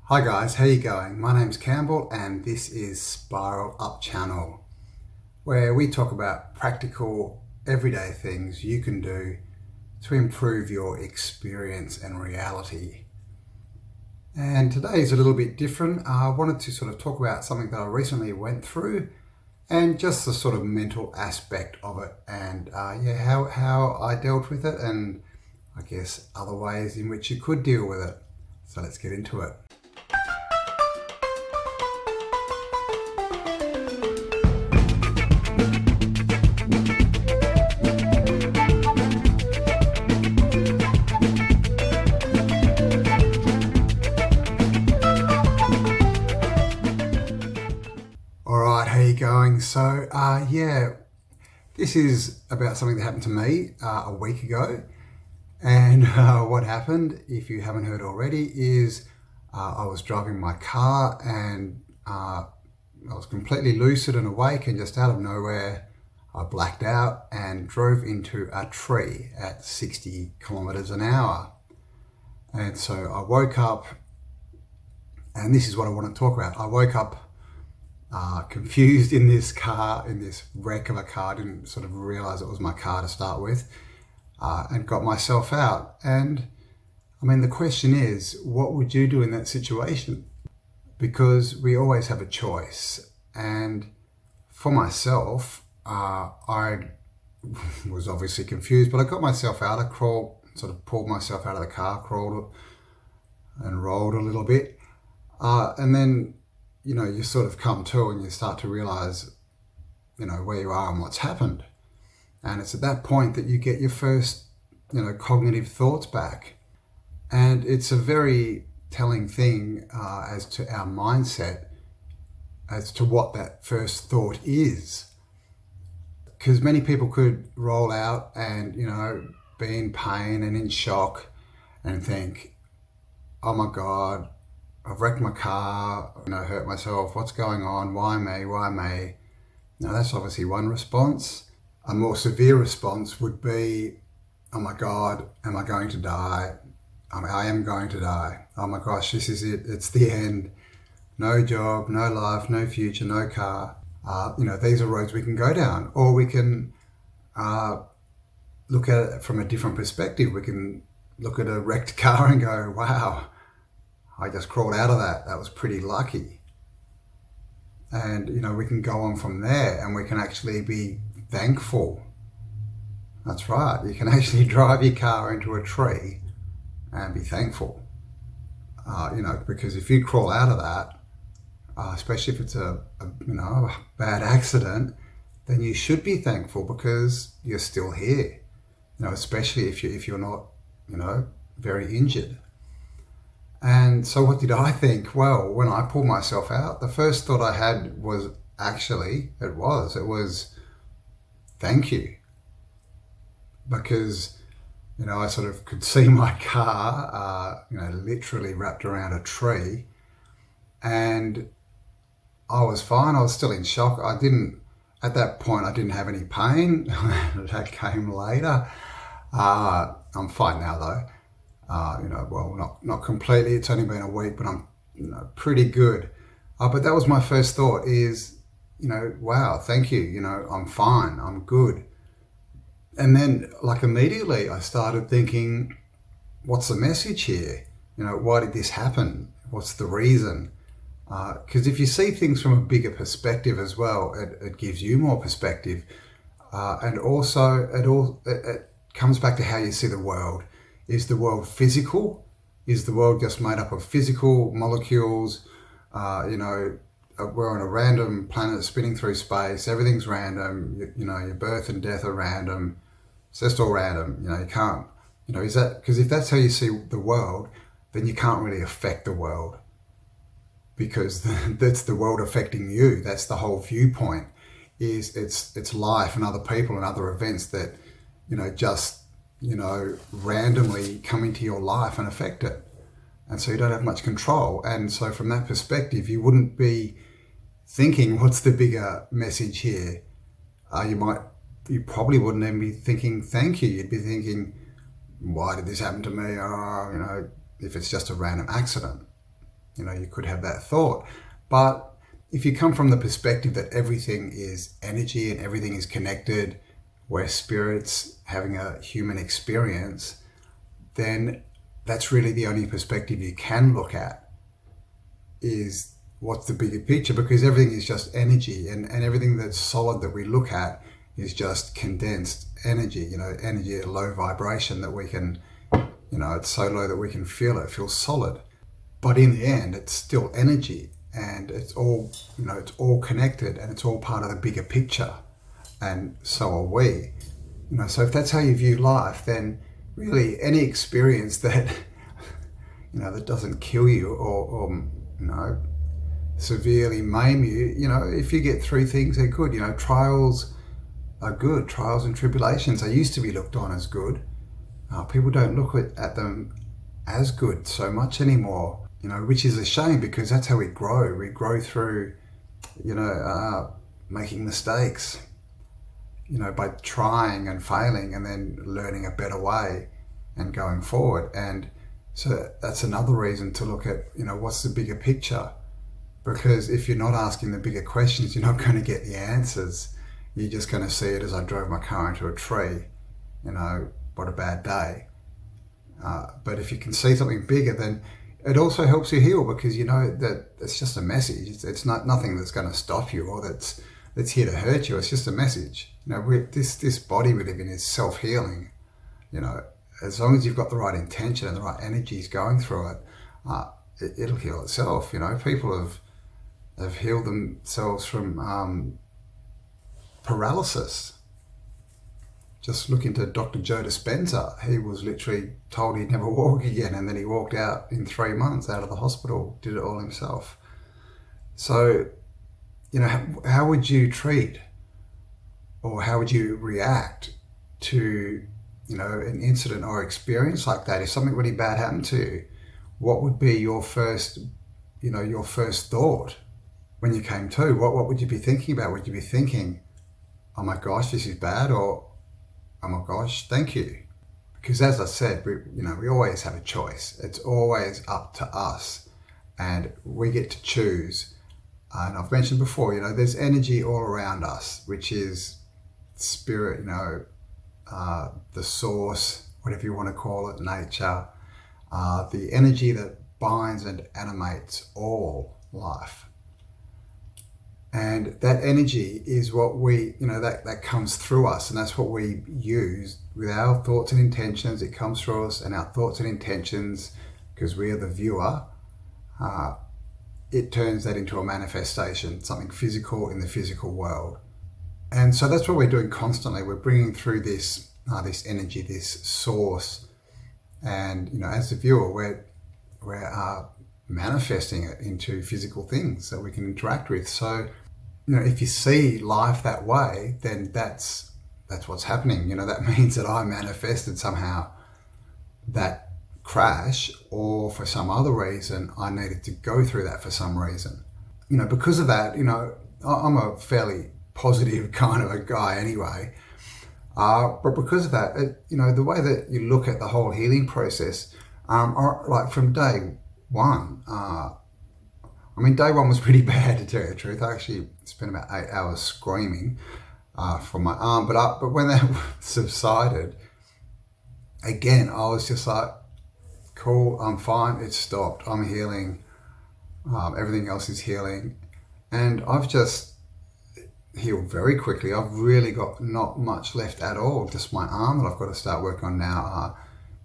Hi guys, how you going? My name's Campbell and this is Spiral Up Channel, where we talk about practical, everyday things you can do to improve your experience and reality. And today is a little bit different. I wanted to sort of talk about something that I recently went through and just the sort of mental aspect of it and how I dealt with it and I guess other ways in which you could deal with it. So let's get into it. All right, how you going? So, this is about something that happened to me a week ago. And what happened, if you haven't heard already, is I was driving my car and I was completely lucid and awake, and just out of nowhere, I blacked out and drove into a tree at 60 kilometers an hour. And so I woke up, and this is what I want to talk about. I woke up confused in this car, in this wreck of a car. I didn't sort of realize it was my car to start with, and got myself out. And I mean, the question is, what would you do in that situation? Because we always have a choice. And for myself, I was obviously confused, but I got myself out. I sort of pulled myself out of the car, crawled and rolled a little bit. And then you sort of come to and you start to realize, where you are and what's happened. And it's at that point that you get your first, cognitive thoughts back. And it's a very telling thing as to our mindset, as to what that first thought is. Because many people could roll out and, be in pain and in shock and think, oh my God, I've wrecked my car, hurt myself, what's going on, why me, why me? Now that's obviously one response. A more severe response would be, oh my God, am I going to die? I am going to die. Oh my gosh, this is it, it's the end. No job, no life, no future, no car. These are roads we can go down. Or we can look at it from a different perspective. We can look at a wrecked car and go, wow, I just crawled out of that. That was pretty lucky. And, we can go on from there and we can actually be thankful. That's right. You can actually drive your car into a tree and be thankful. Because if you crawl out of that, especially if it's a bad accident, then you should be thankful because you're still here. Especially if you're not, very injured. And so what did I think? Well, when I pulled myself out, the first thought I had was it was thank you. Because, I sort of could see my car, literally wrapped around a tree, and I was fine. I was still in shock. At that point, I didn't have any pain. That came later. I'm fine now though. Not completely. It's only been a week, but I'm, pretty good. But that was my first thought is, wow, thank you. I'm fine. I'm good. And then immediately I started thinking, what's the message here? Why did this happen? What's the reason? Because if you see things from a bigger perspective as well, it gives you more perspective. And also it comes back to how you see the world. Is the world physical? Is the world just made up of physical molecules? We're on a random planet spinning through space. Everything's random. Your birth and death are random. It's just all random. You can't, is that, because if that's how you see the world, then you can't really affect the world because that's the world affecting you. That's the whole viewpoint is it's life and other people and other events that, just randomly come into your life and affect it. And so you don't have much control. And so from that perspective, you wouldn't be thinking, what's the bigger message here? You probably wouldn't even be thinking, thank you. You'd be thinking, why did this happen to me? If it's just a random accident. You could have that thought. But if you come from the perspective that everything is energy and everything is connected, we're spirits having a human experience, then that's really the only perspective you can look at, is what's the bigger picture, because everything is just energy, and everything that's solid that we look at is just condensed energy, energy at a low vibration that we can, it's so low that we can feel it, feels solid. But in the end, it's still energy, and it's all, it's all connected, and it's all part of the bigger picture. And so are we. So if that's how you view life, then really any experience that, that doesn't kill you or severely maim you, if you get through things, they're good. Trials are good. Trials and tribulations, they used to be looked on as good. People don't look at them as good so much anymore, which is a shame, because that's how we grow. We grow through, making mistakes, by trying and failing and then learning a better way and going forward. And so that's another reason to look at, what's the bigger picture? Because if you're not asking the bigger questions, you're not going to get the answers. You're just going to see it as I drove my car into a tree, what a bad day. But if you can see something bigger, then it also helps you heal, because you know that it's just a message. It's not nothing that's going to stop you or that's here to hurt you. It's just a message. This body we live in is self-healing. As long as you've got the right intention and the right energies going through it, it'll heal itself. People have healed themselves from paralysis. Just look into Dr. Joe Dispenza. He was literally told he'd never walk again, and then he walked out in 3 months out of the hospital, did it all himself. So, how would you treat, or how would you react to, an incident or experience like that? If something really bad happened to you, what would be your first thought when you came to? What would you be thinking about? Would you be thinking, oh my gosh, this is bad, or oh my gosh, thank you? Because as I said, we always have a choice. It's always up to us, and we get to choose. And I've mentioned before, there's energy all around us, which is spirit, the source, whatever you want to call it, nature, the energy that binds and animates all life. And that energy is what we, that comes through us, and that's what we use with our thoughts and intentions. It comes through us, and our thoughts and intentions, because we are the viewer, it turns that into a manifestation, something physical in the physical world. And so that's what we're doing constantly. We're bringing through this energy, this source, and as the viewer, we're manifesting it into physical things that we can interact with. So, if you see life that way, then that's what's happening. That means that I manifested somehow that crash, or for some other reason I needed to go through that for some reason. Because of that, I'm a fairly positive kind of a guy anyway. But because of that, the way that you look at the whole healing process, like from day one, day one was pretty bad, to tell you the truth. I actually spent about 8 hours screaming from my arm. But when that subsided, again, I was just like, cool, I'm fine, it's stopped, I'm healing, everything else is healing. And I've just healed very quickly. I've really got not much left at all, just my arm that I've got to start working on now.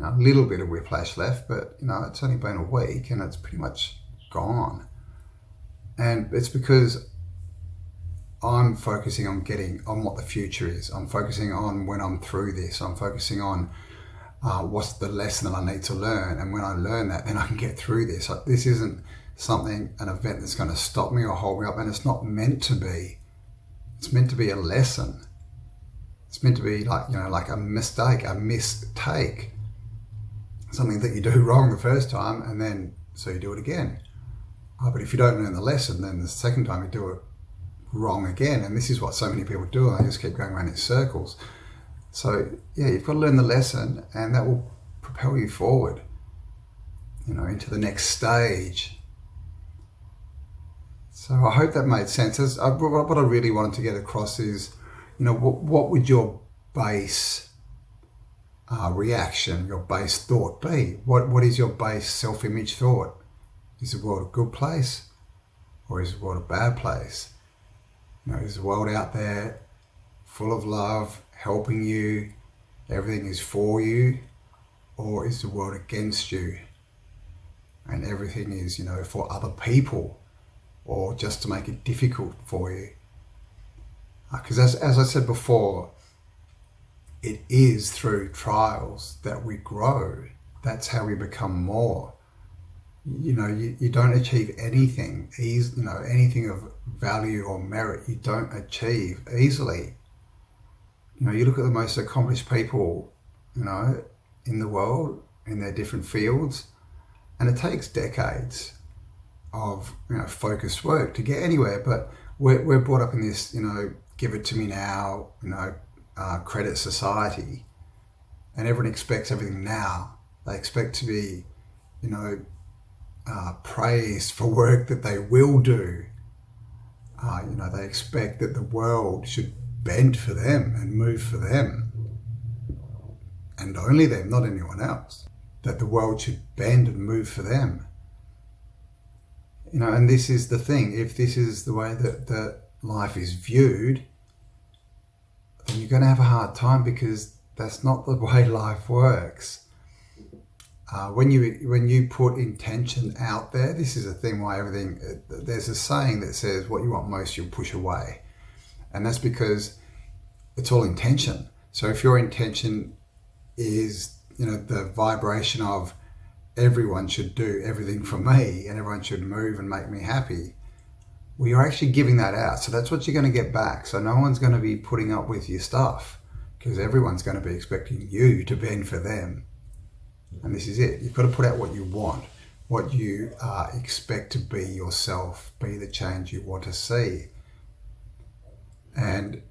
A little bit of whiplash left, but it's only been a week and it's pretty much gone. And it's because I'm focusing on what the future is. I'm focusing on when I'm through this. I'm focusing on what's the lesson that I need to learn. And when I learn that, then I can get through this. This isn't an event that's going to stop me or hold me up. And it's not meant to be. It's meant to be a lesson. It's meant to be like a mistake, a mistake. Something that you do wrong the first time, and then so you do it again. But if you don't learn the lesson, then the second time you do it wrong again. And this is what so many people do, and they just keep going around in circles. So yeah, you've got to learn the lesson, and that will propel you forward, into the next stage. So I hope that made sense. What I really wanted to get across is, what would your base reaction, your base thought be? What is your base self-image thought? Is the world a good place, or is the world a bad place? Is the world out there full of love, helping you, everything is for you, or is the world against you and everything is, for other people, or just to make it difficult for you? Because as I said before, it is through trials that we grow. That's how we become more. You don't achieve anything, anything of value or merit, you don't achieve easily. You look at the most accomplished people, in the world, in their different fields, and it takes decades of, focused work to get anywhere. But we're brought up in this, give it to me now, credit society, and everyone expects everything now. They expect to be, praised for work that they will do. They expect that the world should bend for them and move for them, and only them, not anyone else. That the world should bend and move for them. And this is the thing. If this is the way that life is viewed, then you're going to have a hard time, because that's not the way life works. When you put intention out there, this is a thing why there's a saying that says what you want most you'll push away. And that's because it's all intention. So if your intention is, the vibration of everyone should do everything for me and everyone should move and make me happy, well, you're actually giving that out. So that's what you're going to get back. So no one's going to be putting up with your stuff, because everyone's going to be expecting you to bend for them. And this is it. You've got to put out what you want, what you expect to be yourself, be the change you want to see. And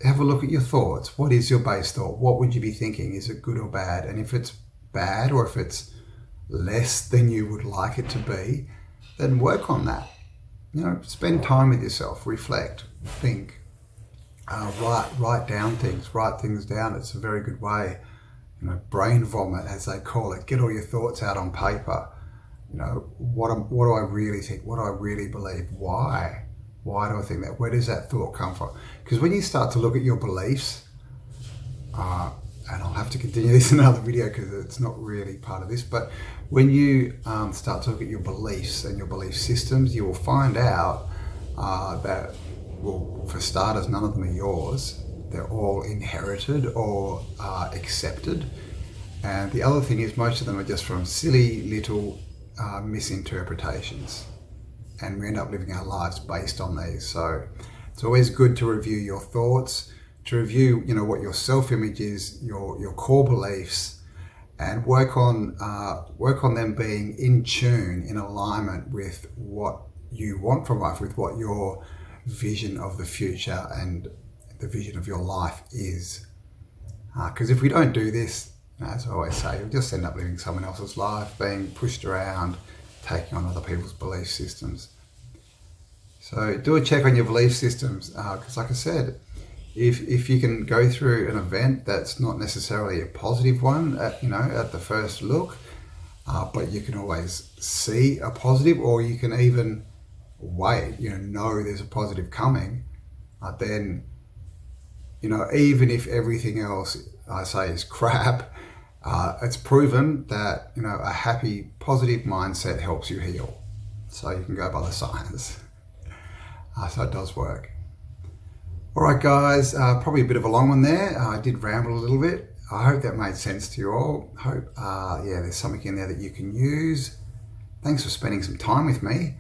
have a look at your thoughts. What is your base thought? What would you be thinking? Is it good or bad? And if it's bad, or if it's less than you would like it to be, then work on that. Spend time with yourself, reflect, think, write down things, write things down. It's a very good way. Brain vomit, as they call it. Get all your thoughts out on paper. What do I really think? What do I really believe? Why? Why do I think that? Where does that thought come from? Because when you start to look at your beliefs, and I'll have to continue this in another video because it's not really part of this, but when you start to look at your beliefs and your belief systems, you will find out that, well, for starters, none of them are yours. They're all inherited or accepted. And the other thing is, most of them are just from silly little misinterpretations. And we end up living our lives based on these. So it's always good to review your thoughts, to review, what your self-image is, your core beliefs, and work on them being in tune, in alignment with what you want from life, with what your vision of the future and the vision of your life is. Because if we don't do this, as I always say, you'll just end up living someone else's life, being pushed around, taking on other people's belief systems. So do a check on your belief systems, because like I said, if you can go through an event that's not necessarily a positive one at the first look, but you can always see a positive, or you can even wait, know there's a positive coming, then, even if everything else I say is crap, it's proven that, a happy, positive mindset helps you heal. So you can go by the science. So it does work. All right, guys, probably a bit of a long one there. I did ramble a little bit. I hope that made sense to you all. Hope, there's something in there that you can use. Thanks for spending some time with me,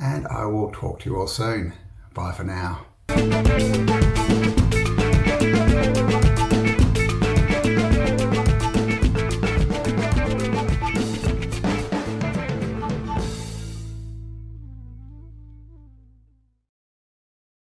and I will talk to you all soon. Bye for now.